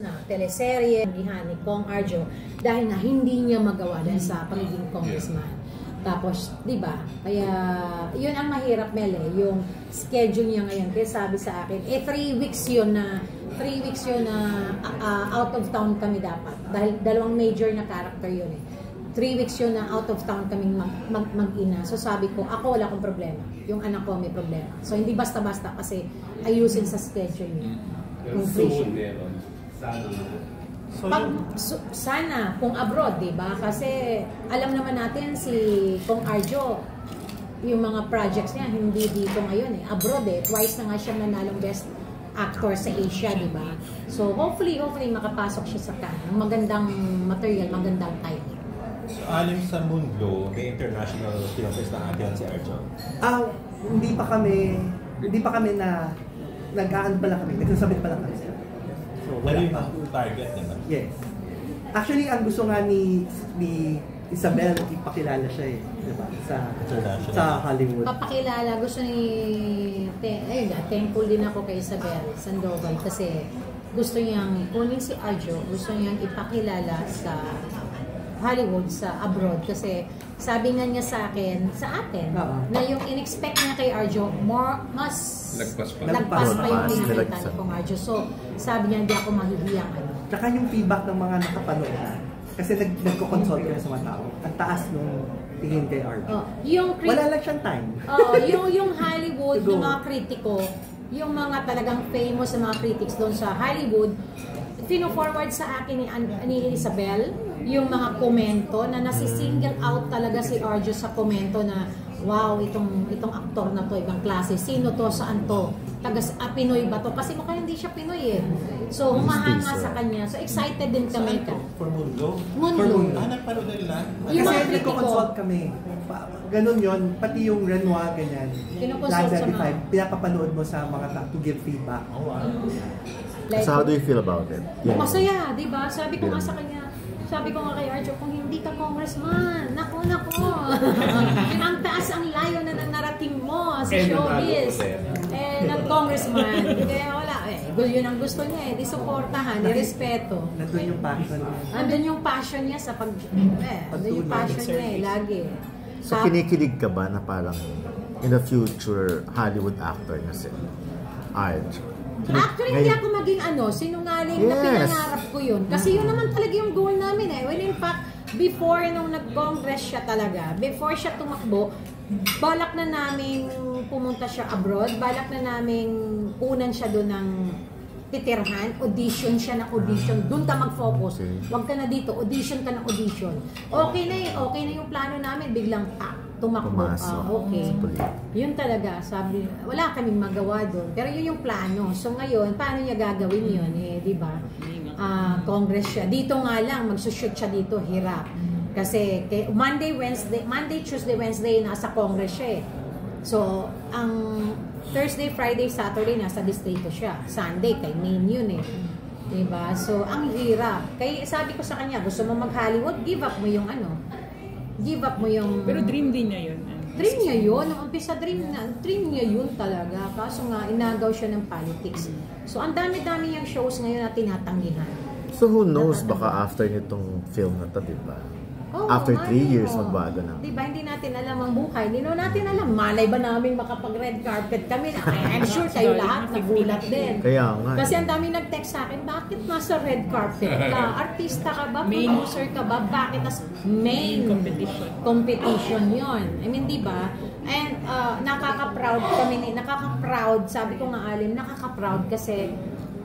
na teleserye ni Kong Arjo dahil nga hindi niya magawa dahil sa pagiging congressman. Tapos, di ba? Kaya, yun ang mahirap, Mel, yung schedule niya ngayon. Kaya sabi sa akin, 3 weeks yun na out of town kami dapat. Dahil dalawang major na character yun 3 weeks yun na out of town kaming mag-ina. So sabi ko, ako wala akong problema. Yung anak ko may problema. So hindi basta-basta kasi ayusin sa schedule niya. Yung sana kung abroad, di ba? Kasi alam naman natin si Kong Arjo, yung mga projects niya hindi dito ngayon abroad twice na nga siya nanalong best actor sa Asia, di ba? So hopefully makapasok siya sa Cannes. Magandang material, magandang title. So alim sa mundo, may international film fest na atin si Arjo. Hindi pa kami na nag-aan pa lang kami, nagsasabit pa lang kami. So, wala yung target naman? Yes. Actually, ang gusto nga ni Isabel, ipakilala siya diba? Sa Hollywood. Papakilala, gusto ni thankful din ako kay Isabel Sandoval kasi gusto niyang kunin si Arjo, gusto niyang ipakilala sa Hollywood, sa abroad kasi sabi nga niya sa atin na yung in-expect niya kay Arjo mas lagpas pa yung pinakita niya kong Arjo. So sabi niya hindi ako mahihiyang Tsaka yung feedback ng mga nakapanood kasi nagko-consult kami sa mga tao. Ang taas nung tingin kay Arjo. Wala lang siyang time. yung Hollywood, yung mga kritiko, yung mga talagang famous na mga critics doon sa Hollywood, pino-forward sa akin ni Isabel yung mga komento na nasi-single out talaga si Arjo sa komento na wow, itong aktor na to, ibang klase. Sino to? Saan to? Pinoy ba to? Kasi mukhang hindi siya Pinoy So, humahanga sa kanya. So, excited din kami. For Mundo? Mundo. Nagpanood na nila? Kasi nagko-consult kami. Ganun yun. Pati yung Renoir, ganyan. Kinoconsult sa mga. Pinapapanood mo sa mga to give feedback. Oh, wow. So how do you feel about it? Masaya, di ba? Sabi ko nga sa kanya, sabi ko nga kay Arjo, kung hindi ka congressman, nako. Ang taas ang layo na narating mo sa showbiz. Nag-congressman. Kaya wala, yun ang gusto niya di suportahan, respeto. Nandun yung passion niya. Nandun yung passion niya sa nandun yung passion niya lagi. So kinikilig ka ba na parang in the future Hollywood actor na si Arjo? Actually, hindi ako maging sinungaling na pinangarap ko yun. Kasi yun naman talaga yung goal namin When in fact, before nung nag-congress siya talaga, before siya tumakbo, balak na namin pumunta siya abroad, balak na namin punan siya doon ng titirhan, audition siya ng audition, doon ka mag-focus. Huwag ka na dito, audition ka ng audition. Okay na yung plano namin, biglang tumakbo. Okay. Yun talaga, sabi, wala kaming magawa doon. Pero yun yung plano. So ngayon, paano niya gagawin yun? Di ba? Congress siya. Dito nga lang, magsushoot siya dito, hirap. Kasi Monday, Tuesday, Wednesday, nasa Congress siya So, ang Thursday, Friday, Saturday, nasa distrito siya. Sunday, kay Maine yun Diba? So, ang hirap. Kaya sabi ko sa kanya, gusto mo mag-Hollywood, give up mo yung Pero dream din niya yun. Dream niya yun. Nung umpisa, dream niya yun talaga. Kaso nga, inagaw siya ng politics. So, ang dami-dami niyang shows ngayon na tinatanggihan. So, who knows, baka after nitong film na to, diba? After 3 years, magbago na. Diba, hindi natin alam ang buhay. Hindi natin alam. Malay ba namin makapag-red carpet kami? I'm sure kayo lahat nagulat din. Kaya nga. Kasi ang dami nag-text sa akin, bakit nasa red carpet ka? Artista ka ba? Producer ka ba? Bakit nasa main competition yun? I mean, diba? And nakaka-proud kami. Nakaka-proud. Sabi ko nga, Alin, nakaka-proud kasi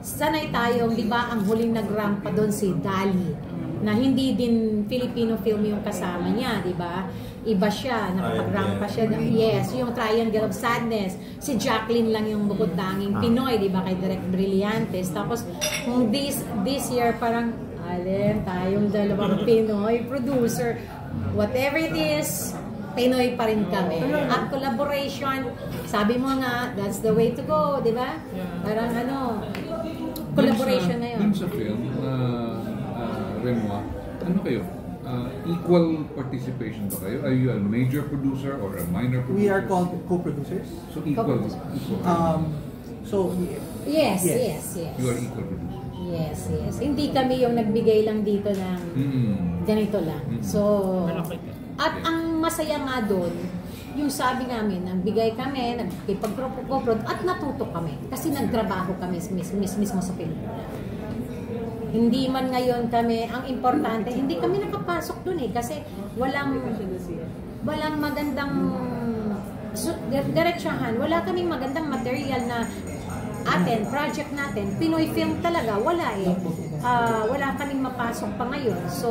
sanay tayong, diba, ang huling nag-rampa doon si Dali. Na hindi din Filipino film yung kasama niya, di ba? Iba siya, nakapag-rampa siya. Yes, yung Triangle of Sadness. Si Jacqueline lang yung bukod tanging Pinoy, di ba? Kay Direk Brillantes. Tapos, this year, parang, Alin, tayong dalawang Pinoy producer. Whatever it is, Pinoy pa rin kami. At collaboration, sabi mo nga, that's the way to go, di ba? Parang collaboration na yun. Dun sa film, Renoir, kayo? Equal participation ba kayo? Are you a major producer or a minor producer? We are called co-producers. So equal. Yes. You are equal producers. Yes. Hindi kami yung nagbigay lang dito ng ganito lang. So, at ang masaya nga doon, yung sabi namin, nagbigay kami, nagkipag-pro at natuto kami. Kasi nagtrabaho kami mismo sa pelikula. Hindi man ngayon kami, ang importante, hindi kami nakapasok doon eh. Kasi walang magandang diretsyahan, wala kaming magandang material na project natin, Pinoy film talaga, wala eh. Wala kaming mapasok pa ngayon. So,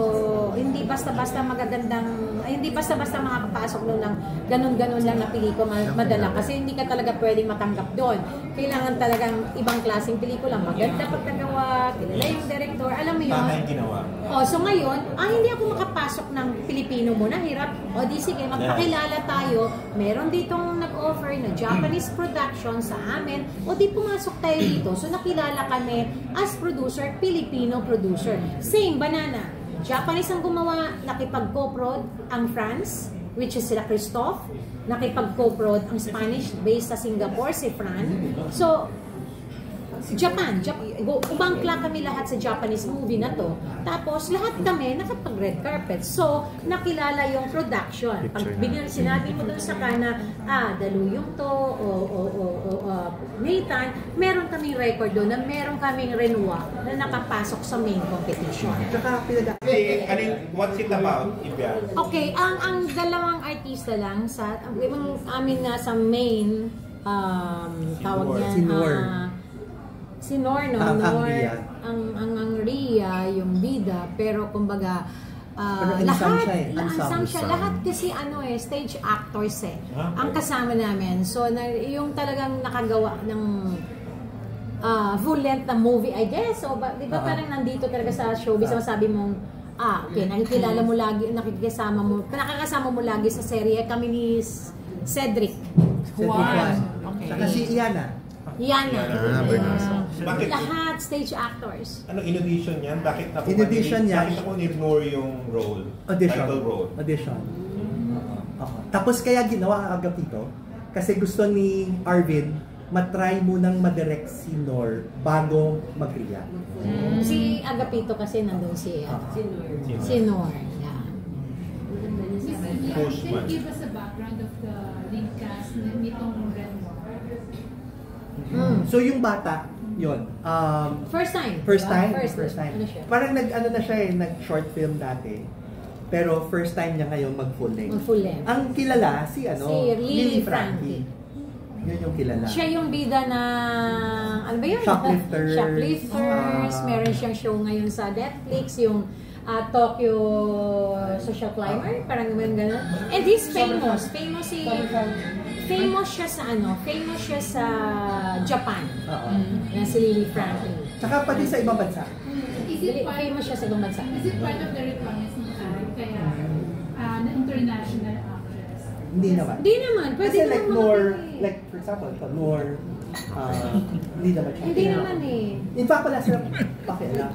hindi basta-basta makapapasok doon ng ganun-ganun lang na pelikula madala. Kasi hindi ka talaga pwedeng matanggap doon. Kailangan talagang ibang klaseng pelikula. Maganda pagkagawa, kilala yung director, alam mo yun? Tama yung ginawa. So ngayon, hindi ako makapasok ng Pilipino muna, hirap. Di sige, magpakilala tayo. Meron ditong nag-offer na Japanese production sa amin. Di pumasok tayo dito. So nakilala kami as producer, Filipino producer. Same, Banana. Japanese ang gumawa, nakipag-co-prod ang France, which is sila Christophe. Nakipag-co-prod ang Spanish based sa Singapore, si Fran. So, Japan, umangkla kami lahat sa Japanese movie na to. Tapos, lahat kami nakapag-red carpet. So, nakilala yung production. Pag sinabi mo dun sa kana, Daluyong to, Nathan, meron kaming record doon na meron kaming Renoir na nakapasok sa main competition. What's it about, Ibia? Okay, ang dalawang artista lang sa amin na sa main tawag niyan si Nor, ang Ria, yung bida, pero kumbaga lahat kasi stage actors ang kasama namin. So yung talagang nakagawa ng full length na movie, I guess. So di ba parang nandito talaga sa showbiz, masabi mong okay, nakikilala mo lagi, nakakasama mo lagi sa serye kami ni Cedric Juan. Okay. Saka si Iana. Lahat stage actors. In-audition yan? Bakit ako in-ignore yung role? Title role? Audition. Tapos kaya ginawa ang Agapito kasi gusto ni Arvin matry munang madirect si Nor bago mag-Ria. Si Agapito kasi nandun si Nor. Can you give us a background of the lead cast nitong Renoir? So yung bata, yun. First time. Ano siya? Parang nag-short film dati. Pero first time niya ngayon mag-full length. Ang kilala si Lily Frankie. Yun yung kilala. Siya yung bida na Shoplifters. Meron siyang show ngayon sa Netflix, yung Tokyo Social Climber, parang gano'n. And he's famous. Famous siya sa Japan. Na si Lily Frankie. Tsaka pati sa ibang bansa. Famous siya sa ibang bansa. Is it part of the requirements ng kaya na international actress? Hindi naman. Pwede kasi like Nor, like for example, Nor, hindi naman siya. Hindi naman eh. In fact, wala silang pakialam.